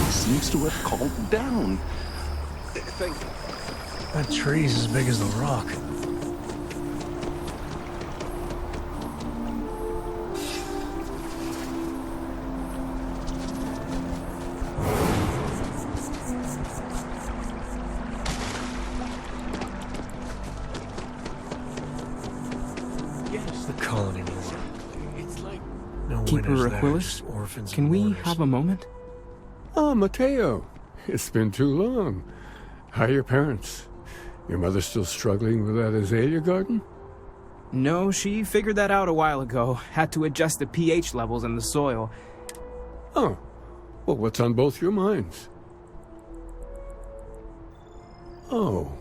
seems to have calmed down. Thank you. That tree's as big as the rock. Yes, The colony war. it's like... No Keeper winners there, Aquilas, just orphans can and we mourners. have a moment? Oh, Mateo. It's been too long. How are your parents? Your mother still struggling with that azalea garden? No, she figured that out a while ago. Had to adjust the pH levels in the soil. Oh. Well, what's on both your minds? Oh.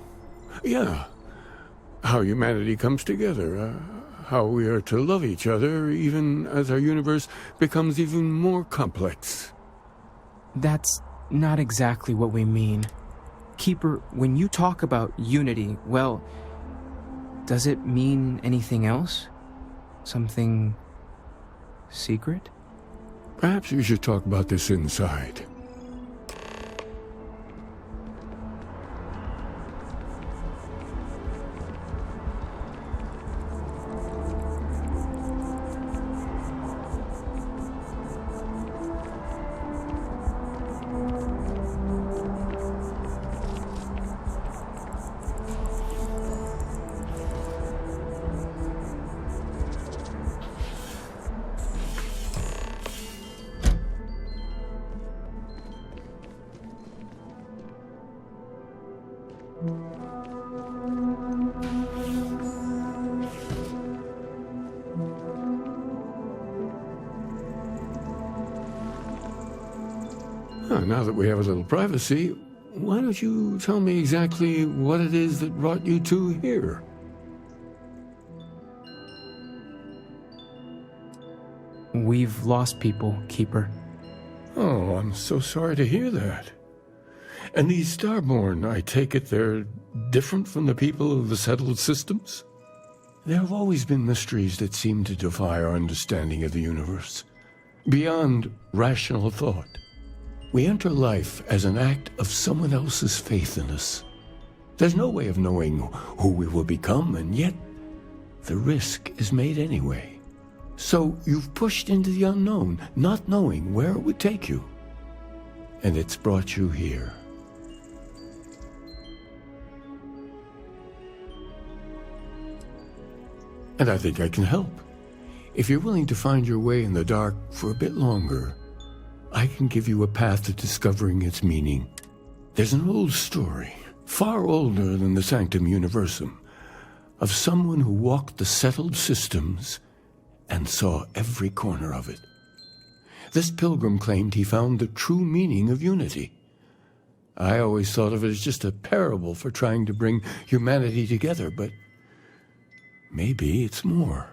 Yeah. How humanity comes together. How we are to love each other even as our universe becomes even more complex. That's not exactly what we mean. Keeper, when you talk about unity, well, does it mean anything else? Something secret? Perhaps we should talk about this inside. Now that we have a little privacy, why don't you tell me exactly what it is that brought you two here? We've lost people, Keeper. Oh, I'm so sorry to hear that. And these Starborn, I take it they're different from the people of the settled systems? There have always been mysteries that seem to defy our understanding of the universe, beyond rational thought. We enter life as an act of someone else's faith in us. There's no way of knowing who we will become, and yet the risk is made anyway. So you've pushed into the unknown, not knowing where it would take you. And it's brought you here. And I think I can help. If you're willing to find your way in the dark for a bit longer, I can give you a path to discovering its meaning. There's an old story, far older than the Sanctum Universum, of someone who walked the settled systems and saw every corner of it. This pilgrim claimed he found the true meaning of unity. I always thought of it as just a parable for trying to bring humanity together, but maybe it's more.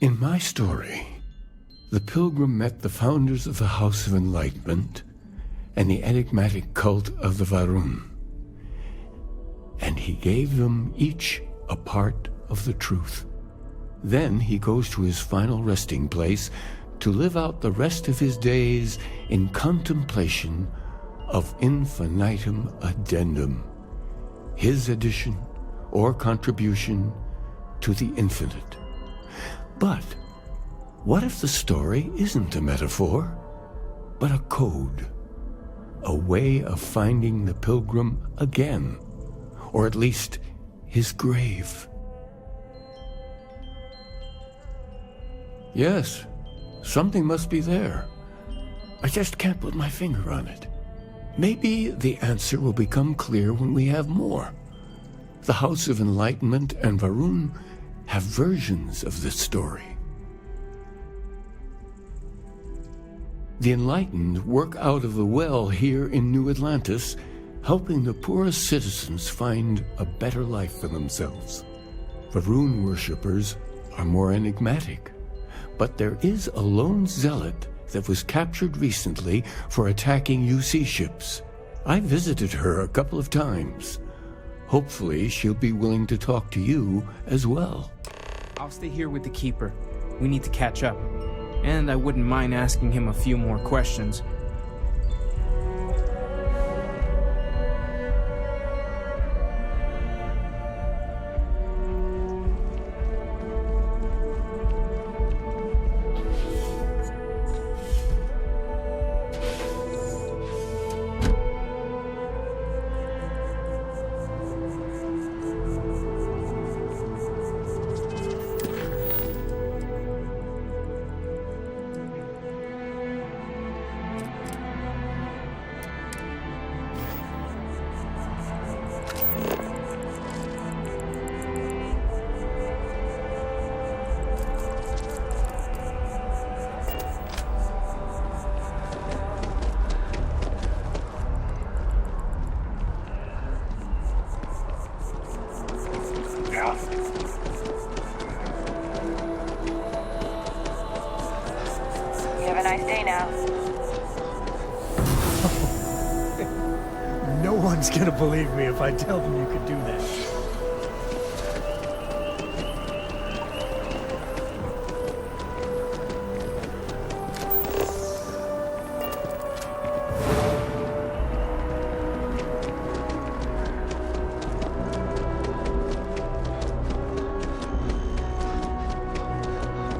In my story, the pilgrim met the founders of the House of Enlightenment and the enigmatic cult of the Varun, and he gave them each a part of the truth. Then he goes to his final resting place to live out the rest of his days in contemplation of infinitum addendum, his addition or contribution to the infinite. But what if the story isn't a metaphor, but a code, a way of finding the pilgrim again, or at least his grave? Yes, something must be there. I just can't put my finger on it. Maybe the answer will become clear when we have more. The House of Enlightenment and Varun have versions of this story. The Enlightened work out of the well here in New Atlantis, helping the poorest citizens find a better life for themselves. Varun worshippers are more enigmatic, but there is a lone zealot that was captured recently for attacking UC ships. I visited her a couple of times. Hopefully she'll be willing to talk to you as well. I'll stay here with the Keeper. We need to catch up. and I wouldn't mind asking him a few more questions. You have a nice day now. No one's gonna believe me if I tell them you could do that.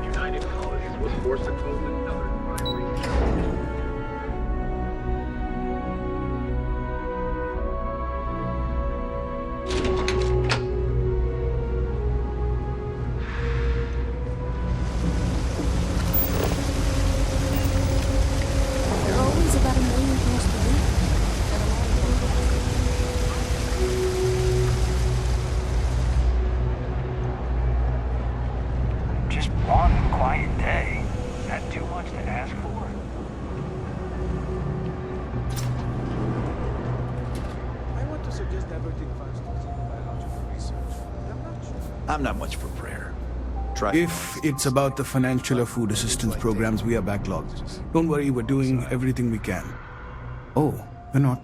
United Colonies was forced to close another primary. There are always about 1,000,000 things to do. And a lot of Just one quiet day. Not too much to ask for. I want to suggest diverting funds to biological research. I'm not much for prayer. Try. If it's about the financial or food assistance programs, we are backlogged. Don't worry, we're doing everything we can. Oh, we're not.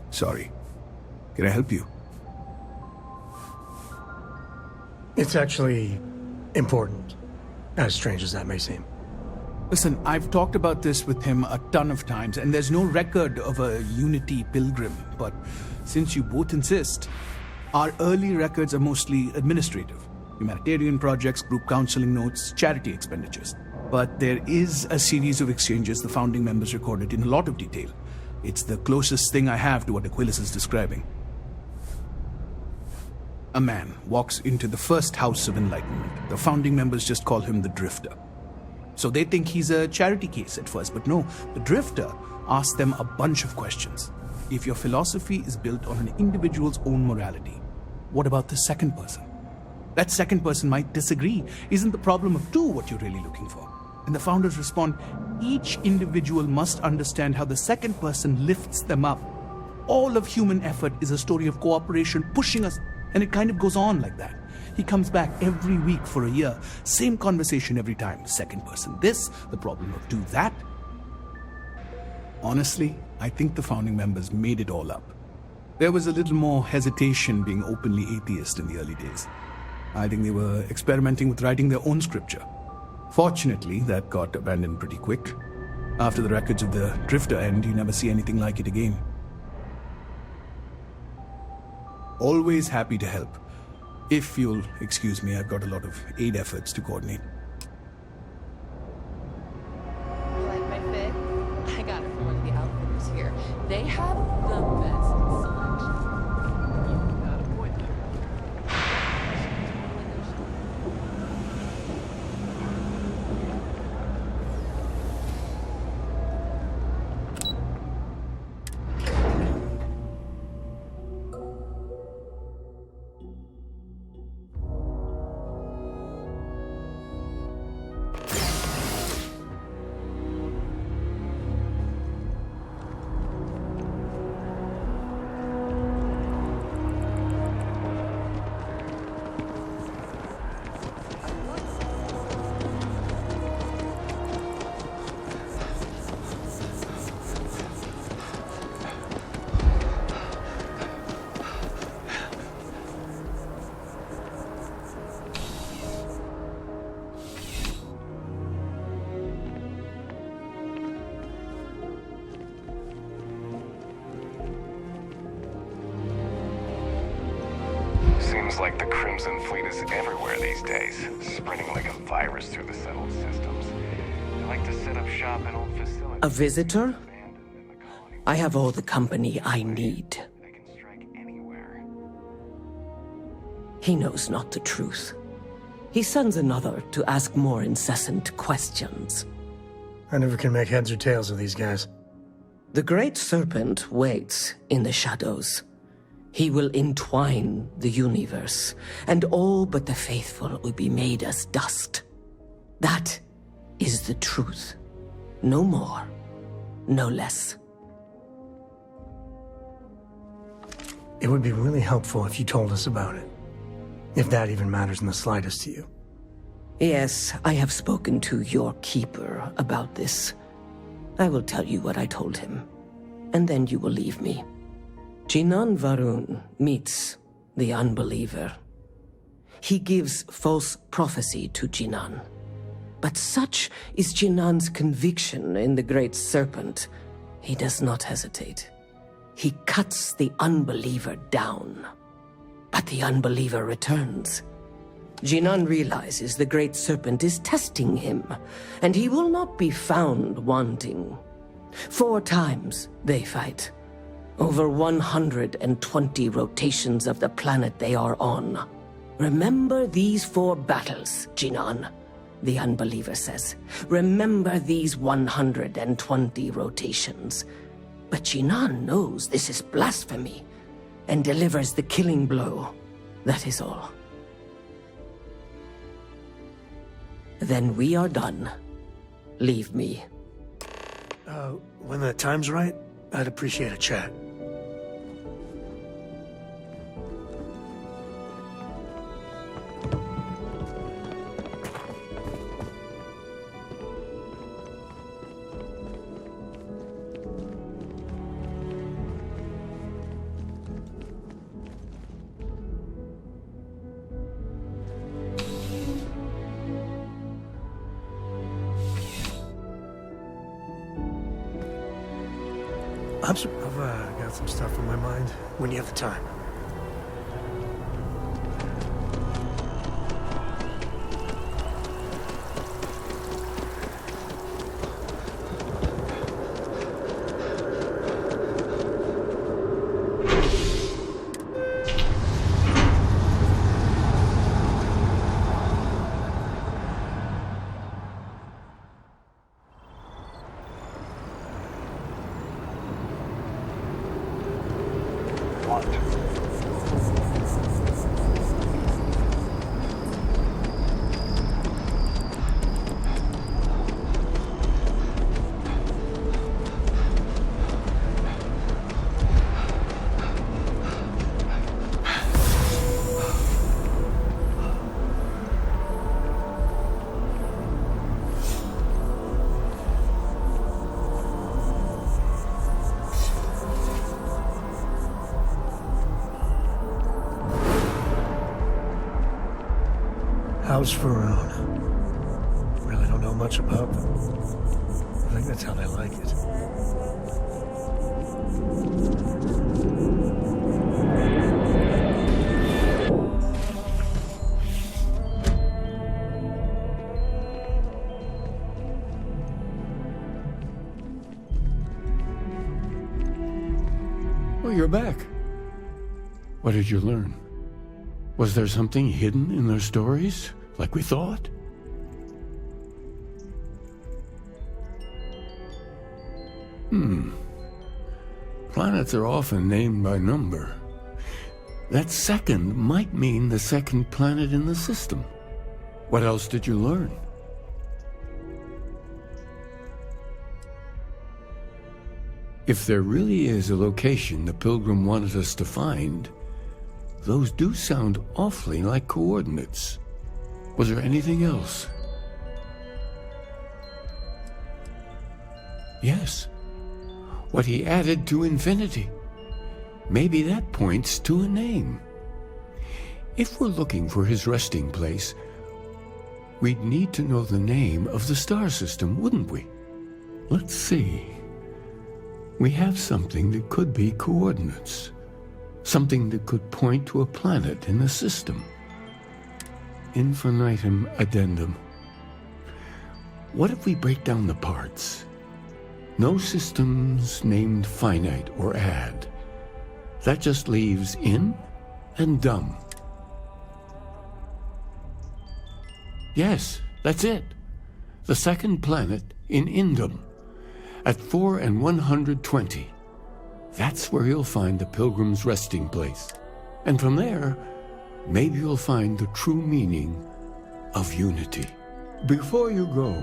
Sorry. Can I help you? It's actually important, as strange as that may seem. Listen, I've talked about this with him a ton of times, and there's no record of a Unity pilgrim. But since you both insist, our early records are mostly administrative. Humanitarian projects, group counseling notes, charity expenditures. But there is a series of exchanges the founding members recorded in a lot of detail. It's the closest thing I have to what Aquilus is describing. A man walks into the first house of enlightenment. The founding members just call him the Drifter. So they think he's a charity case at first, but no, the Drifter asks them a bunch of questions. If your philosophy is built on an individual's own morality, what about the second person? That second person might disagree. Isn't the problem of two what you're really looking for? And the founders respond, each individual must understand how the second person lifts them up. All of human effort is a story of cooperation pushing us, and it kind of goes on like that. He comes back every week for a year, same conversation every time. Second person this, the problem of two that. Honestly, I think the founding members made it all up. There was a little more hesitation being openly atheist in the early days. I think they were experimenting with writing their own scripture. Fortunately, that got abandoned pretty quick. After the records of the Drifter end, you never see anything like it again. Always happy to help. If you'll excuse me, I've got a lot of aid efforts to coordinate. You like my fit? I got it from one of the outfitters here. They have the best selection. You got a point there. Seems like the Crimson Fleet is everywhere these days, spreading like a virus through the settled systems. They like to set up shop in old facilities. A visitor? I have all the company I need. They can strike anywhere. He knows not the truth. He sends another to ask more incessant questions. I never can make heads or tails of these guys. The Great Serpent waits in the shadows. He will entwine the universe, and all but the faithful will be made as dust. That is the truth. No more, no less. It would be really helpful if you told us about it. If that even matters in the slightest to you. Yes, I have spoken to your keeper about this. I will tell you what I told him, and then you will leave me. Jinan Varun meets the unbeliever. He gives false prophecy to Jinan. But such is Jinan's conviction in the Great Serpent, he does not hesitate. He cuts the unbeliever down. But the unbeliever returns. Jinan realizes the Great Serpent is testing him, and he will not be found wanting. 4 times they fight. Over 120 rotations of the planet they are on. Remember these 4 battles, Jinan, the unbeliever says. Remember these 120 rotations. But Jinan knows this is blasphemy, and delivers the killing blow. That is all. Then we are done. Leave me. When the time's right, I'd appreciate a chat. I've got some stuff on my mind when you have the time. How's Varun? Really don't know much about them. I think that's how they like it. Well, you're back. What did you learn? Was there something hidden in their stories, like we thought? Planets are often named by number. That second might mean the second planet in the system. What else did you learn? If there really is a location the Pilgrim wanted us to find, those do sound awfully like coordinates. Was there anything else? Yes. What he added to infinity. Maybe that points to a name. If we're looking for his resting place, we'd need to know the name of the star system, wouldn't we? Let's see. We have something that could be coordinates. Something that could point to a planet in the system. Infinitum addendum. What if we break down the parts? No systems named finite or add. That just leaves in and dumb. Yes, that's it. The second planet in Indum, at 4 and 120. That's where you'll find the Pilgrim's resting place. And from there, maybe you'll find the true meaning of unity. Before you go,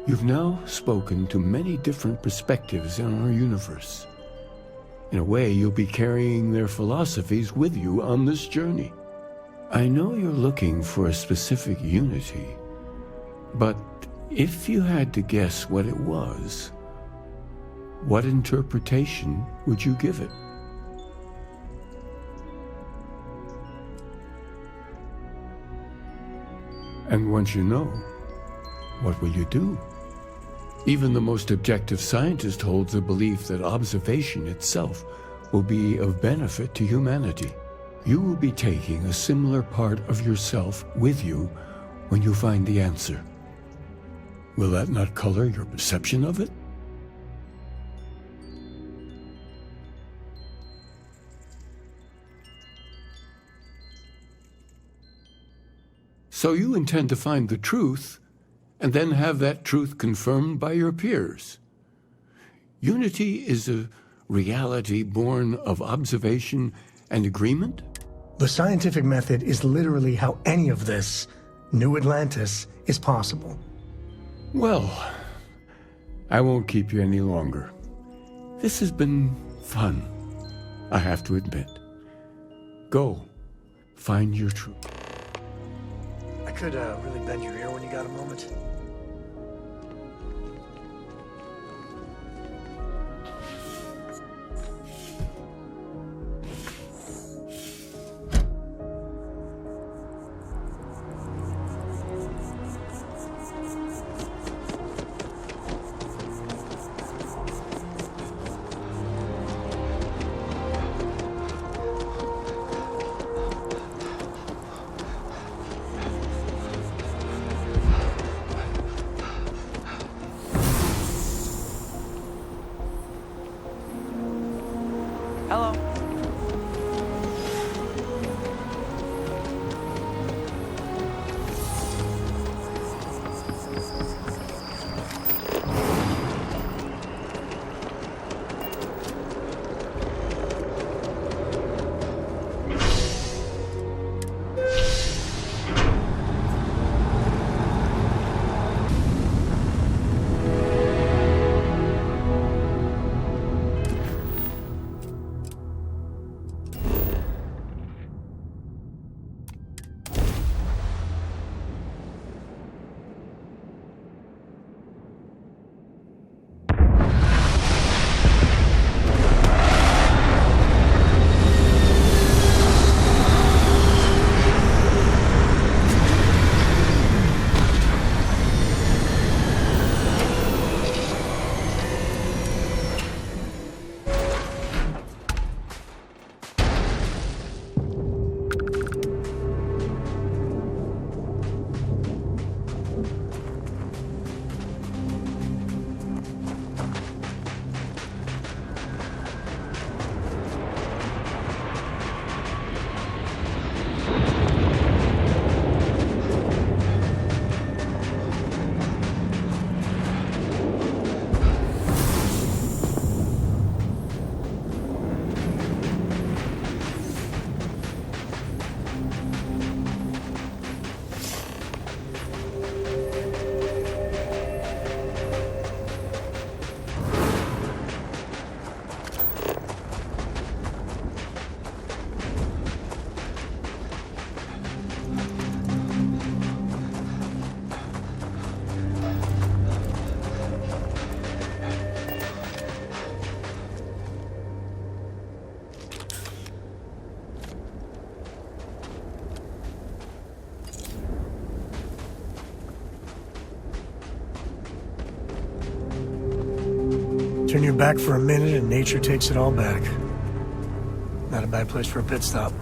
you've now spoken to many different perspectives in our universe. In a way, you'll be carrying their philosophies with you on this journey. I know you're looking for a specific unity, but if you had to guess what it was, what interpretation would you give it? And once you know, what will you do? Even the most objective scientist holds a belief that observation itself will be of benefit to humanity. You will be taking a similar part of yourself with you when you find the answer. Will that not color your perception of it? So you intend to find the truth, and then have that truth confirmed by your peers. Unity is a reality born of observation and agreement? The scientific method is literally how any of this, New Atlantis, is possible. Well, I won't keep you any longer. This has been fun, I have to admit. Go, find your truth. I could really bend your ear when you got a moment. Hello. Turn your back for a minute and nature takes it all back. Not a bad place for a pit stop.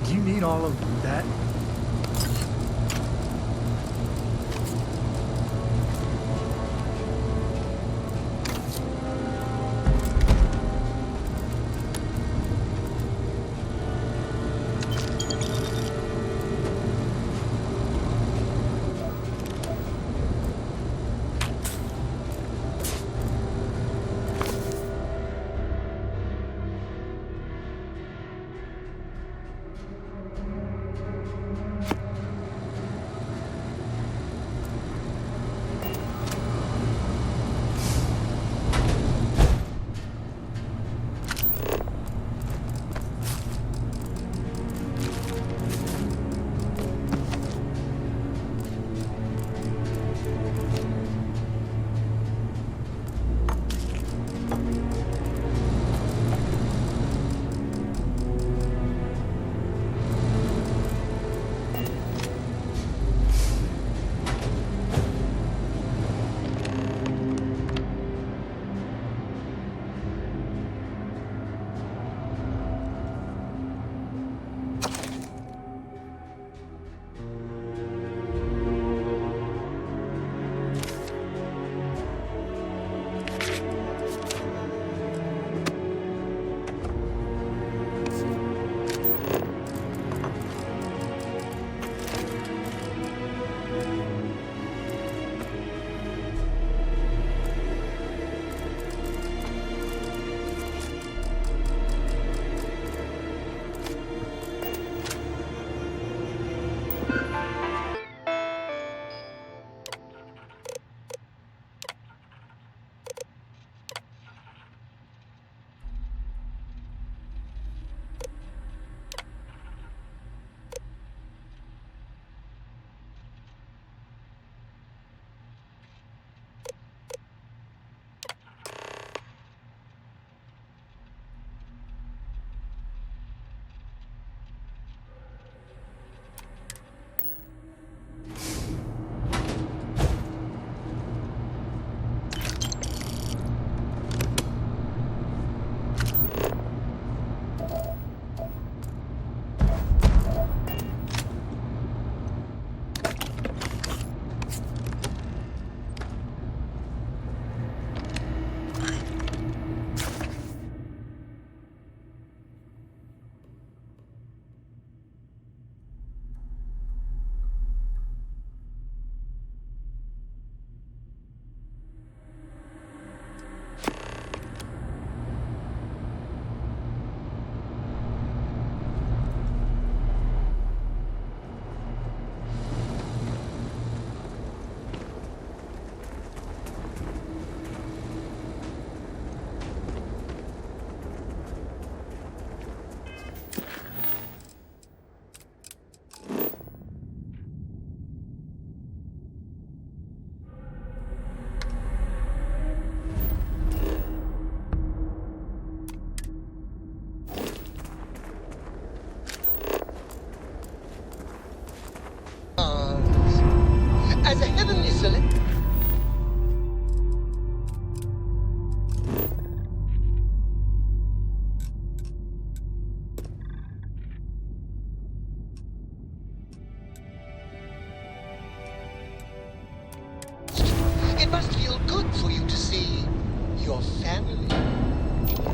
Do you need all of that?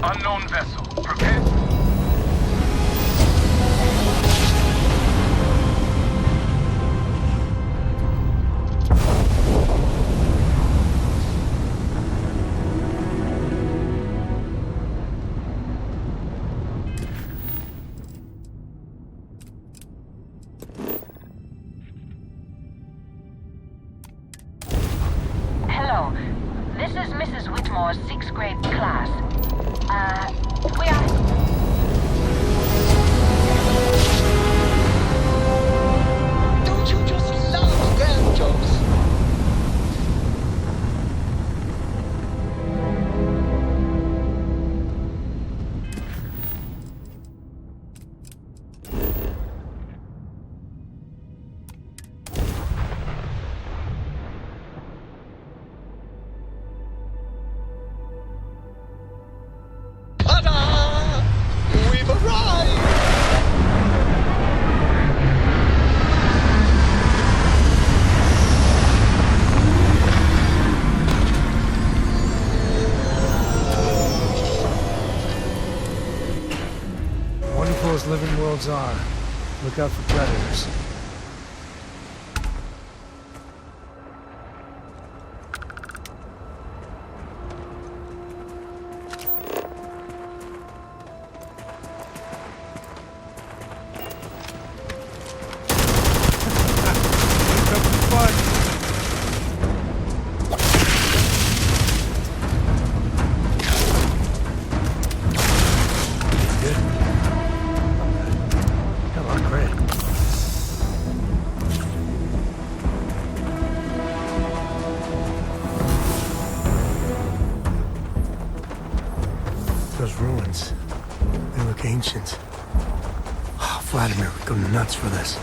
Unknown vessel. Prepare. Hello. This is Mrs. Whitmore's 6th grade class. We are... Don't you just love dad jokes? Ta-da! We've arrived! Wonderful as living worlds are, look out for predators. Good. Come on, great. Those ruins, they look ancient. Oh, Vladimir would go nuts for this.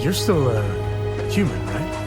You're still a human, right?